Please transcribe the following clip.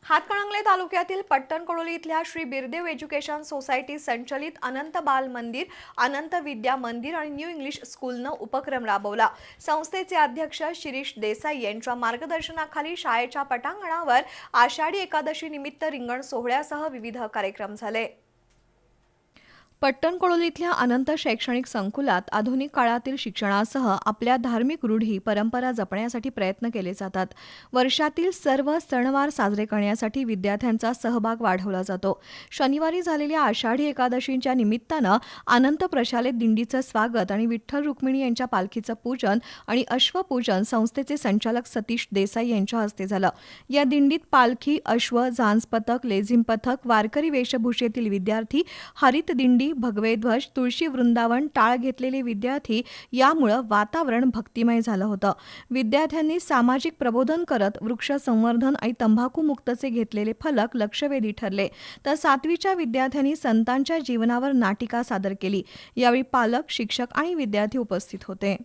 हातकणंगले तालुक्यातील पट्टणकोडोली इथल्या Shri Birdev education society संचलित अनंत बाल मंदिर, अनंत विद्या मंदिर आणि न्यू इंग्लिश स्कूलनं उपक्रम राबवला। संस्थेचे अध्यक्ष शिरीष देसाई यांच्या मार्गदर्शनाखाली शाळेच्या पटांगणावर आषाढी एकादशी निमित्त रिंगण सोहळ्यासह विविध कार्यक्रम झाले। पट्टणकोडोली इथल्या अनंत शैक्षणिक संकुलात आधुनिक काळातील शिक्षणासह आपल्या धार्मिक रूढी परंपरा जपण्यासाठी प्रयत्न केले जातात। वर्षातील सर्व सणवार साजरे करण्यासाठी विद्यार्थ्यांचा सहभाग वाढवला जातो। शनिवारी झालेल्या आषाढी एकादशीच्या निमित्तानं अनंत प्रशालेत दिंडीचं स्वागत आणि विठ्ठल रुक्मिणी यांच्या पालखीचं पूजन आणि अश्वपूजन संस्थेचे संचालक सतीश देसाई यांच्या हस्ते झालं। या दिंडीत पालखी, अश्व, झांज पथक, लेझिम पथक, वारकरी वेशभूषेतील विद्यार्थी, हरित दिंडी, भगवे ध्वज, तुळशी वृंदावन, टाळ घेतलेले विद्यार्थी यामुळे वातावरण भक्तिमय झालं होतं। विद्यार्थ्यांनी सामाजिक प्रबोधन करत वृक्ष संवर्धन आणि तंबाखू मुक्तचे घेतलेले फलक लक्षवेधी ठरले। तर 7वीच्या विद्यार्थ्यांनी संतांच्या जीवनावर नाटिका सादर केली। यावेळी पालक, शिक्षक आणि विद्यार्थी उपस्थित होते।